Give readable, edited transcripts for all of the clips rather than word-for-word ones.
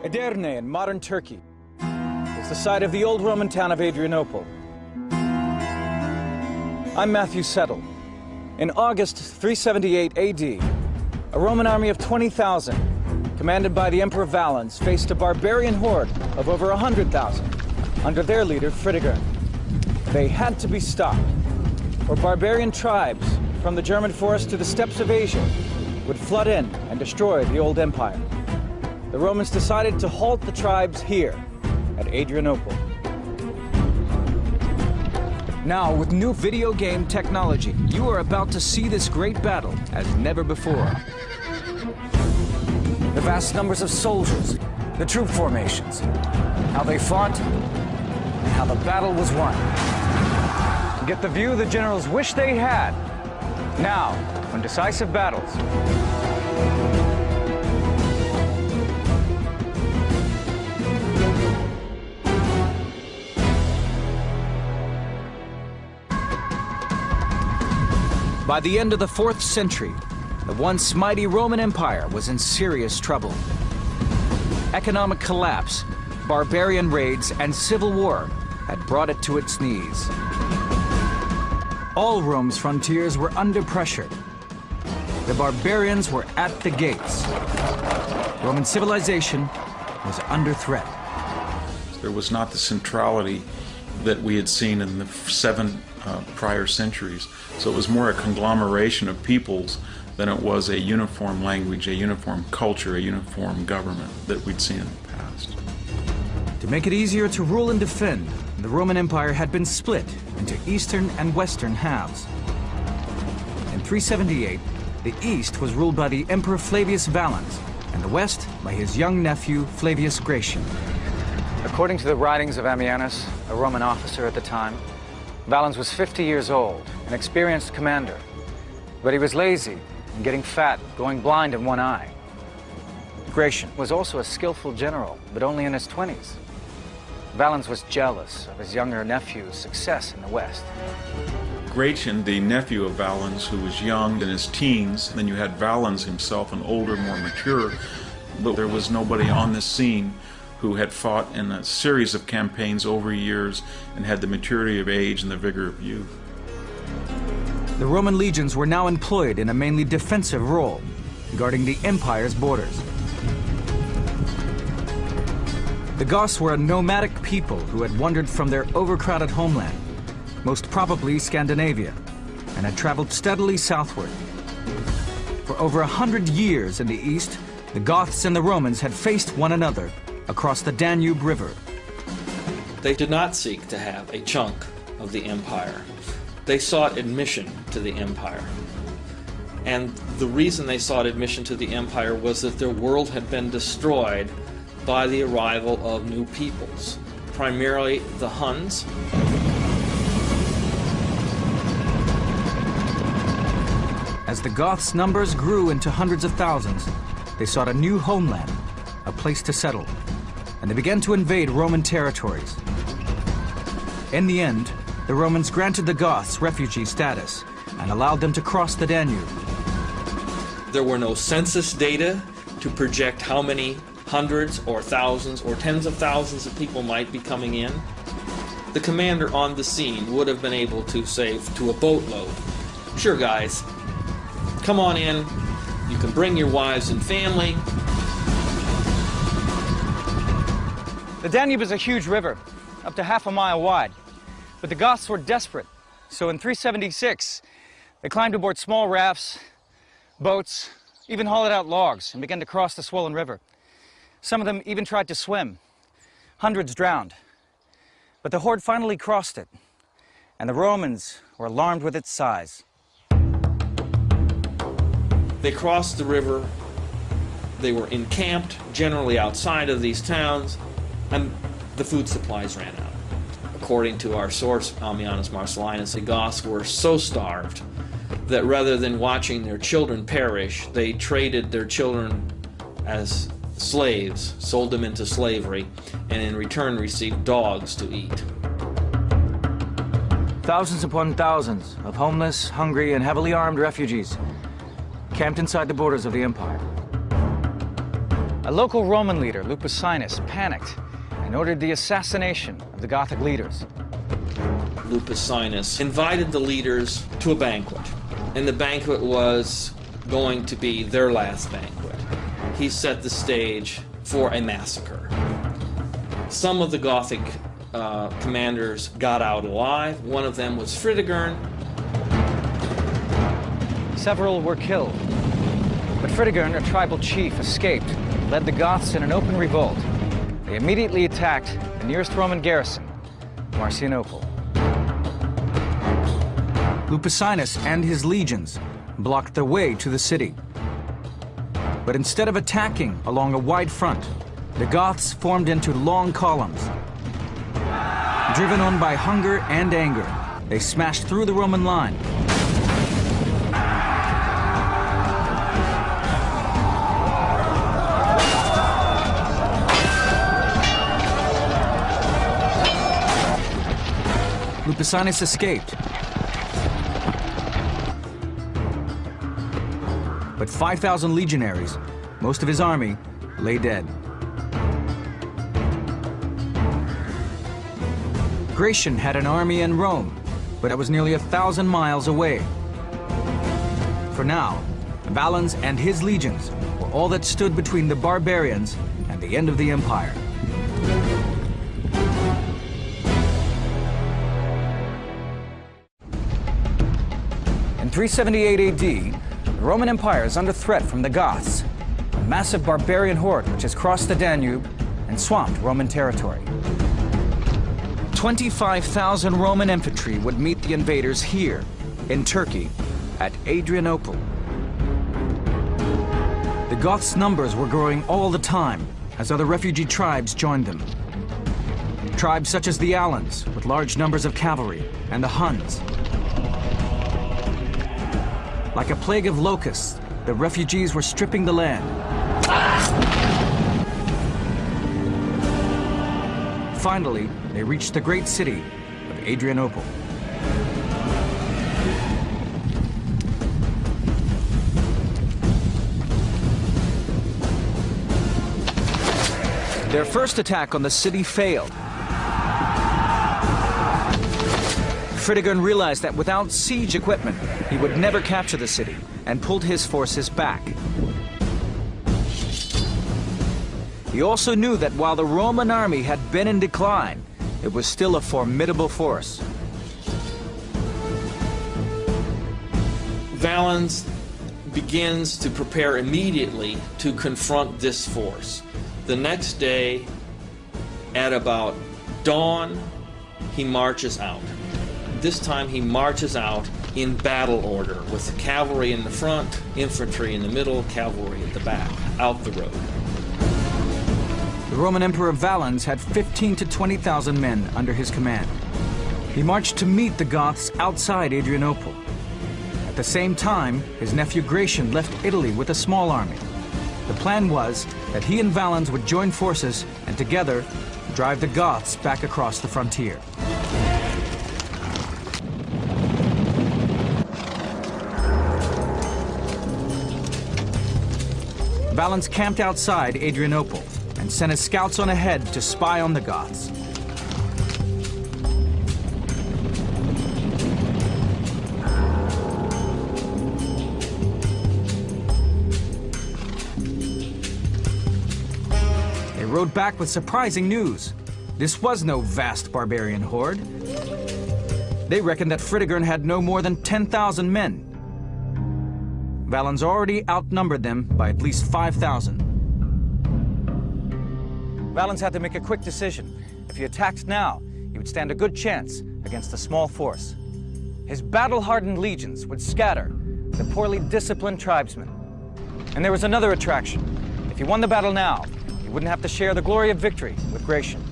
Edirne in modern Turkey is the site of the old Roman town of Adrianople. I'm Matthew Settle. In August 378 AD, a Roman army of 20,000, commanded by the Emperor Valens, faced a barbarian horde of over 100,000 under their leader Fritigern. They had to be stopped, or barbarian tribes from the German forest to the steppes of Asia would flood in and destroy the old empire. The Romans decided to halt the tribes here at Adrianople. Now, with new video game technology, you are about to see this great battle as never before. The vast numbers of soldiers, the troop formations, how they fought, and how the battle was won. Get the view the generals wish they had. Now, when decisive battles. By the end of the 4th century, the once mighty Roman Empire was in serious trouble. Economic collapse, barbarian raids, and civil war had brought it to its knees. All Rome's frontiers were under pressure. The barbarians were at the gates. Roman civilization was under threat. There was not the centrality that we had seen in the 7 prior centuries. So it was more a conglomeration of peoples than it was a uniform language, a uniform culture, a uniform government that we'd seen in the past. To make it easier to rule and defend, the Roman Empire had been split into eastern and western halves. In 378, the east was ruled by the Emperor Flavius Valens, and the west by his young nephew Flavius Gratian. According to the writings of Ammianus, a Roman officer at the time, Valens was 50 years old, an experienced commander, but he was lazy and getting fat, going blind in one eye. Gratian was also a skillful general, but only in his 20s. Valens was jealous of his younger nephew's success in the West. Gratian, the nephew of Valens, who was young in his teens, then you had Valens himself, an older, more mature, but there was nobody on the scene who had fought in a series of campaigns over years and had the maturity of age and the vigor of youth. The Roman legions were now employed in a mainly defensive role, guarding the empire's borders. The Goths were a nomadic people who had wandered from their overcrowded homeland, most probably Scandinavia, and had traveled steadily southward. For over 100 years in the east, the Goths and the Romans had faced one another across the Danube River. They did not seek to have a chunk of the empire. They sought admission to the empire. And the reason they sought admission to the empire was that their world had been destroyed by the arrival of new peoples, primarily the Huns. As the Goths' numbers grew into hundreds of thousands, they sought a new homeland, a place to settle, and they began to invade Roman territories. In the end, the Romans granted the Goths refugee status and allowed them to cross the Danube. There were no census data to project how many hundreds or thousands or tens of thousands of people might be coming in. The commander on the scene would have been able to say to a boatload, "Sure guys, come on in, you can bring your wives and family." The Danube is a huge river, up to half a mile wide. But the Goths were desperate, so in 376, they climbed aboard small rafts, boats, even hollowed out logs, and began to cross the swollen river. Some of them even tried to swim. Hundreds drowned. But the horde finally crossed it, and the Romans were alarmed with its size. They crossed the river, they were encamped generally outside of these towns, and the food supplies ran out. According to our source, Ammianus Marcellinus, the Goths were so starved that rather than watching their children perish, they traded their children as slaves, sold them into slavery, and in return received dogs to eat. Thousands upon thousands of homeless, hungry, and heavily armed refugees camped inside the borders of the empire. A local Roman leader, Lupicinus, panicked and ordered the assassination of the Gothic leaders. Lupicinus invited the leaders to a banquet, and the banquet was going to be their last banquet. He set the stage for a massacre. Some of the Gothic commanders got out alive. One of them was Fritigern. Several were killed, but Fritigern, a tribal chief, escaped, led the Goths in an open revolt. They immediately attacked the nearest Roman garrison, Marcianople. Lupicinus and his legions blocked their way to the city. But instead of attacking along a wide front, the Goths formed into long columns. Driven on by hunger and anger, they smashed through the Roman line. Lupicinus escaped, but 5,000 legionaries, most of his army, lay dead. Gratian had an army in Rome, but it was nearly 1,000 miles away. For now, Valens and his legions were all that stood between the barbarians and the end of the empire. In 378 AD, the Roman Empire is under threat from the Goths, a massive barbarian horde which has crossed the Danube and swamped Roman territory. 25,000 Roman infantry would meet the invaders here, in Turkey, at Adrianople. The Goths' numbers were growing all the time as other refugee tribes joined them. Tribes such as the Alans, with large numbers of cavalry, and the Huns. Like a plague of locusts, the refugees were stripping the land. Finally, they reached the great city of Adrianople. Their first attack on the city failed. Fritigern realized that without siege equipment, he would never capture the city, and pulled his forces back. He also knew that while the Roman army had been in decline, it was still a formidable force. Valens begins to prepare immediately to confront this force. The next day, at about dawn, he marches out. This time he marches out in battle order, with the cavalry in the front, infantry in the middle, cavalry at the back, out the road. The Roman Emperor Valens had 15 to 20,000 men under his command. He marched to meet the Goths outside Adrianople. At the same time, his nephew Gratian left Italy with a small army. The plan was that he and Valens would join forces and together drive the Goths back across the frontier. Valens camped outside Adrianople and sent his scouts on ahead to spy on the Goths. They rode back with surprising news. This was no vast barbarian horde. They reckoned that Fritigern had no more than 10,000 men. Valens already outnumbered them by at least 5,000. Valens had to make a quick decision. If he attacked now, he would stand a good chance against a small force. His battle-hardened legions would scatter the poorly disciplined tribesmen. And there was another attraction. If he won the battle now, he wouldn't have to share the glory of victory with Gratian.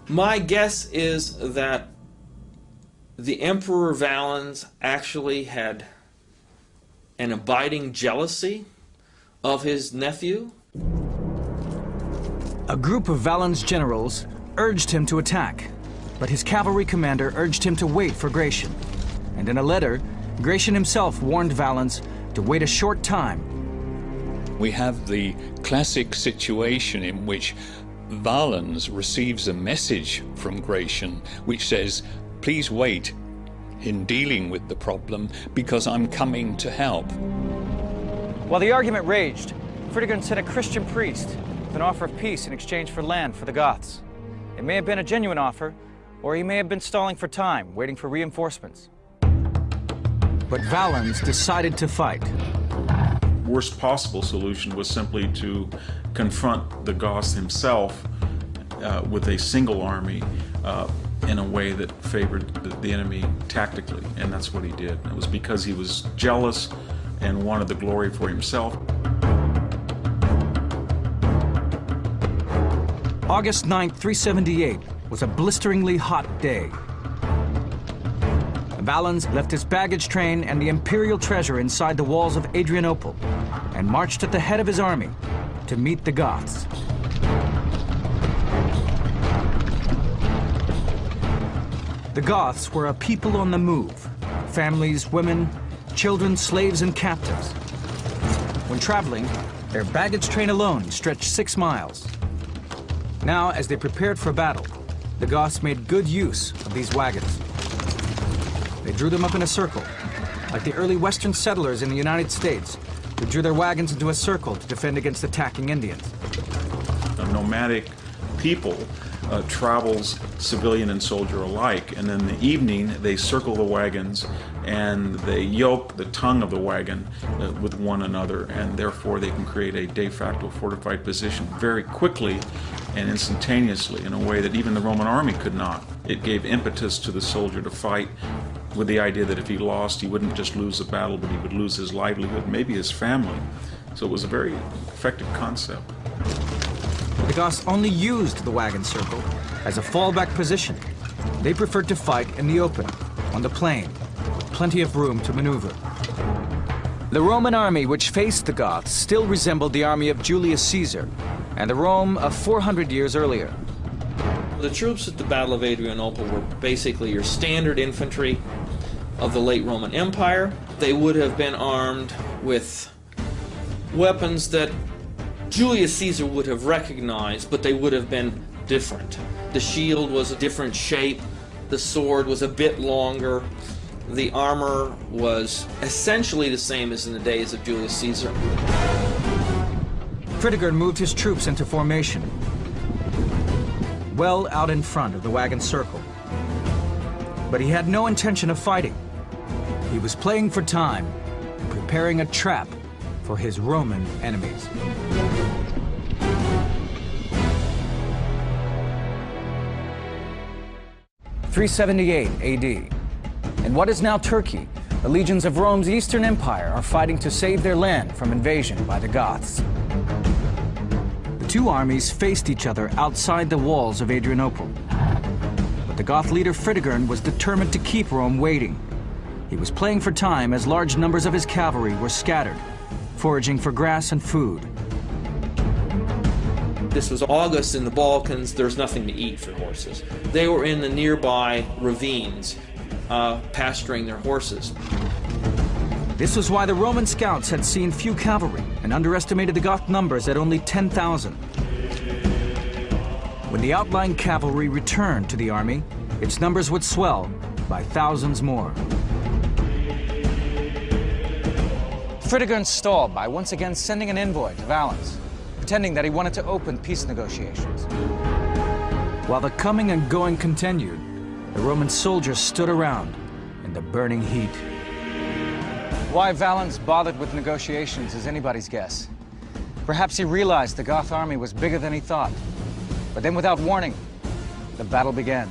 My guess is that the Emperor Valens actually had an abiding jealousy of his nephew. A group of Valens' generals urged him to attack, but his cavalry commander urged him to wait for Gratian. And in a letter, Gratian himself warned Valens to wait a short time. We have the classic situation in which Valens receives a message from Gratian which says, please wait in dealing with the problem because I'm coming to help. While the argument raged, Fritigern sent a Christian priest with an offer of peace in exchange for land for the Goths. It may have been a genuine offer, or he may have been stalling for time, waiting for reinforcements. But Valens decided to fight. Worst possible solution was simply to confront the Goths himself with a single army in a way that favored the enemy tactically, and that's what he did. It was because he was jealous and wanted the glory for himself. August 9th, 378 was a blisteringly hot day. Valens left his baggage train and the imperial treasure inside the walls of Adrianople and marched at the head of his army to meet the Goths. The Goths were a people on the move. Families, women, children, slaves, and captives. When traveling, their baggage train alone stretched 6 miles. Now, as they prepared for battle, the Goths made good use of these wagons. They drew them up in a circle, like the early Western settlers in the United States, who drew their wagons into a circle to defend against attacking Indians. A nomadic people travels civilian and soldier alike, and in the evening they circle the wagons and they yoke the tongue of the wagon with one another, and therefore they can create a de facto fortified position very quickly and instantaneously in a way that even the Roman army could not. It gave impetus to the soldier to fight with the idea that if he lost, he wouldn't just lose the battle, but he would lose his livelihood, maybe his family. So it was a very effective concept. The Goths only used the wagon circle as a fallback position. They preferred to fight in the open, on the plain, with plenty of room to maneuver. The Roman army which faced the Goths still resembled the army of Julius Caesar and the Rome of 400 years earlier. The troops at the Battle of Adrianople were basically your standard infantry of the late Roman Empire. They would have been armed with weapons that Julius Caesar would have recognized, but they would have been different. The shield was a different shape, the sword was a bit longer, the armor was essentially the same as in the days of Julius Caesar. Fritigern moved his troops into formation, well out in front of the wagon circle. But he had no intention of fighting. He was playing for time, preparing a trap for his Roman enemies. (378 AD). In what is now Turkey, the legions of Rome's Eastern Empire are fighting to save their land from invasion by the Goths. The two armies faced each other outside the walls of Adrianople. But the Goth leader Fritigern was determined to keep Rome waiting. He was playing for time as large numbers of his cavalry were scattered, foraging for grass and food. This was August in the Balkans. There's nothing to eat for horses. They were in the nearby ravines, pasturing their horses. This was why the Roman scouts had seen few cavalry and underestimated the Goth numbers at only 10,000. When the outlying cavalry returned to the army, its numbers would swell by thousands more. Fritigern stalled by once again sending an envoy to Valens, pretending that he wanted to open peace negotiations. While the coming and going continued, the Roman soldiers stood around in the burning heat. Why Valens bothered with negotiations is anybody's guess. Perhaps he realized the Goth army was bigger than he thought. But then without warning, the battle began.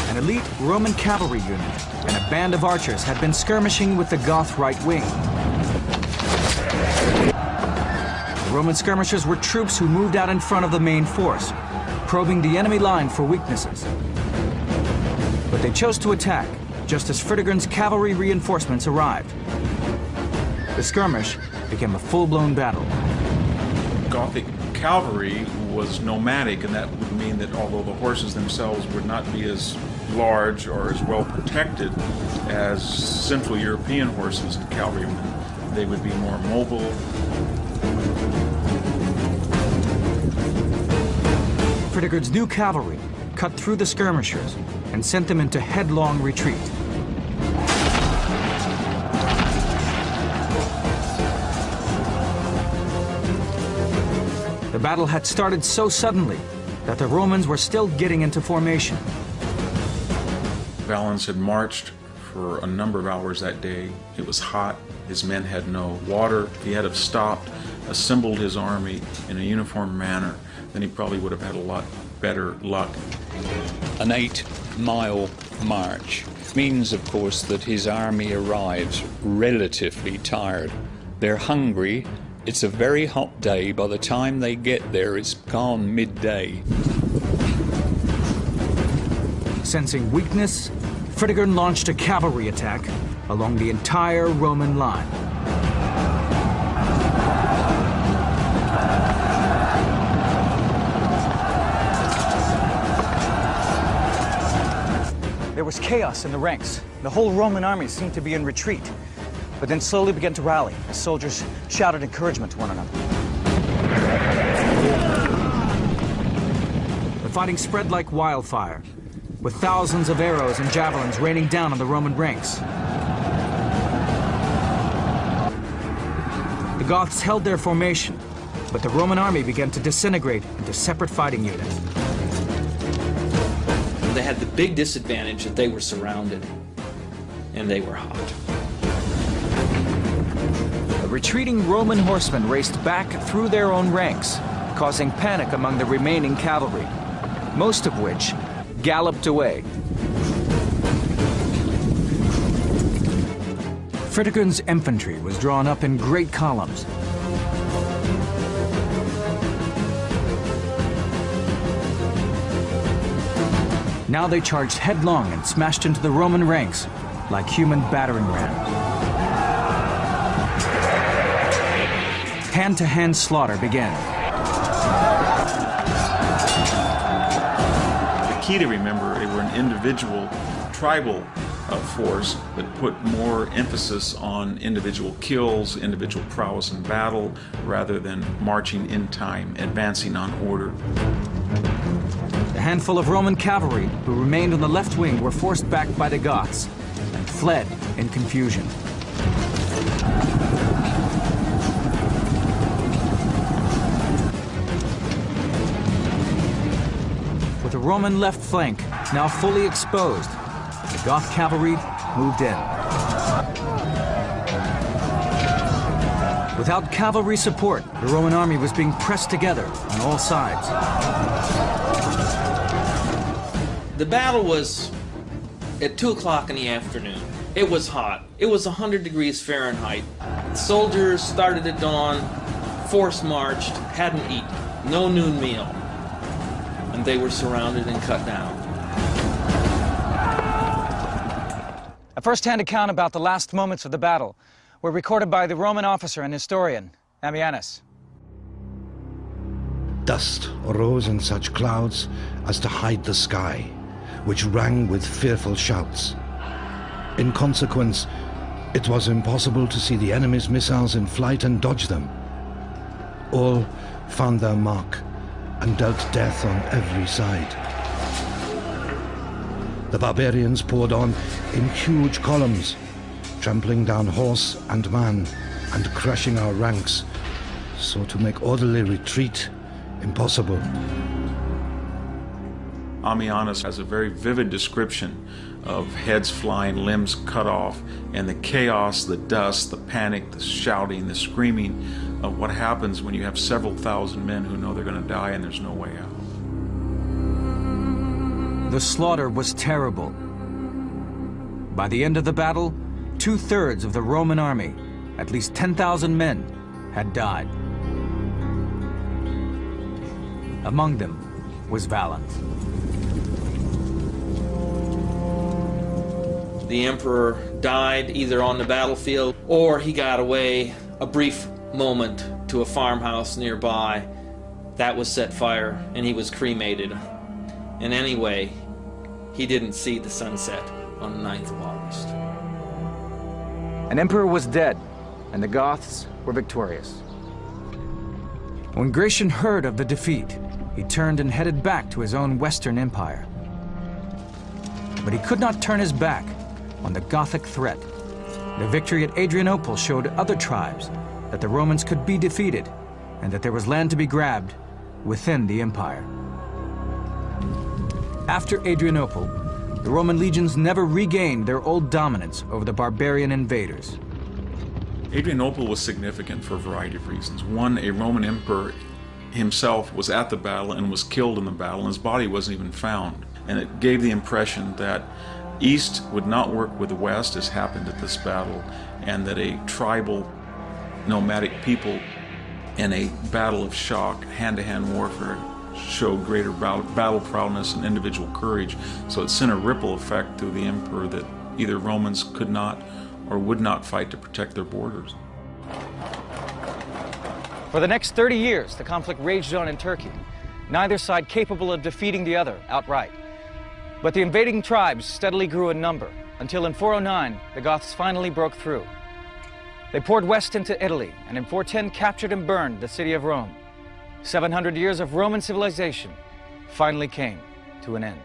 An elite Roman cavalry unit and a band of archers had been skirmishing with the Goth right wing. The Roman skirmishers were troops who moved out in front of the main force, probing the enemy line for weaknesses. But they chose to attack just as Fritigern's cavalry reinforcements arrived. The skirmish became a full-blown battle. Gothic cavalry was nomadic, and that would mean that although the horses themselves would not be as large or as well protected as Central European horses and cavalrymen. They would be more mobile. Fredegerd's new cavalry cut through the skirmishers and sent them into headlong retreat. The battle had started so suddenly that the Romans were still getting into formation. Valens had marched for a number of hours that day. It was hot. His men had no water. If he had have stopped, assembled his army in a uniform manner, then he probably would have had a lot better luck. An 8-mile march means, of course, that his army arrives relatively tired. They're hungry. It's a very hot day. By the time they get there, it's gone midday. Sensing weakness, Fredegerd launched a cavalry attack along the entire Roman line. There was chaos in the ranks. The whole Roman army seemed to be in retreat, but then slowly began to rally as soldiers shouted encouragement to one another. The fighting spread like wildfire, with thousands of arrows and javelins raining down on the Roman ranks. The Goths held their formation, but the Roman army began to disintegrate into separate fighting units. They had the big disadvantage that they were surrounded, and they were hot. The retreating Roman horsemen raced back through their own ranks, causing panic among the remaining cavalry, most of which galloped away. Fredegerd's infantry was drawn up in great columns. Now they charged headlong and smashed into the Roman ranks like human battering rams. Hand-to-hand slaughter began. The key to remember, they were an individual, tribal force that put more emphasis on individual kills, individual prowess in battle, rather than marching in time, advancing on order. A handful of Roman cavalry who remained on the left wing were forced back by the Goths and fled in confusion. With the Roman left flank now fully exposed, the Goth cavalry moved in. Without cavalry support, the Roman army was being pressed together on all sides. The battle was at 2 o'clock in the afternoon. It was hot. It was 100 degrees Fahrenheit. Soldiers started at dawn, force marched, hadn't eaten, no noon meal, and they were surrounded and cut down. A first-hand account about the last moments of the battle were recorded by the Roman officer and historian, Ammianus. Dust arose in such clouds as to hide the sky, which rang with fearful shouts. In consequence, it was impossible to see the enemy's missiles in flight and dodge them. All found their mark and dealt death on every side. The barbarians poured on in huge columns, trampling down horse and man and crushing our ranks, so to make orderly retreat impossible. Ammianus has a very vivid description of heads flying, limbs cut off, and the chaos, the dust, the panic, the shouting, the screaming of what happens when you have several thousand men who know they're going to die and there's no way out. The slaughter was terrible. By the end of the battle, 2/3 of the Roman army, at least 10,000 men, had died. Among them was Valens. The emperor died either on the battlefield or he got away a brief moment to a farmhouse nearby. That was set fire and he was cremated. And anyway, he didn't see the sunset on the 9th of August. An emperor was dead, and the Goths were victorious. When Gratian heard of the defeat, he turned and headed back to his own Western Empire. But he could not turn his back on the Gothic threat. The victory at Adrianople showed other tribes that the Romans could be defeated and that there was land to be grabbed within the empire. After Adrianople, the Roman legions never regained their old dominance over the barbarian invaders. Adrianople was significant for a variety of reasons. One, a Roman emperor himself was at the battle and was killed in the battle, and his body wasn't even found. And it gave the impression that East would not work with the West, as happened at this battle, and that a tribal, nomadic people in a battle of shock, hand-to-hand warfare, showed greater battle prowess and individual courage. So it sent a ripple effect through the emperor that either Romans could not or would not fight to protect their borders. For the next 30 years, the conflict raged on in Turkey, neither side capable of defeating the other outright. But the invading tribes steadily grew in number, until in 409, the Goths finally broke through. They poured west into Italy, and in 410 captured and burned the city of Rome. 700 years of Roman civilization finally came to an end.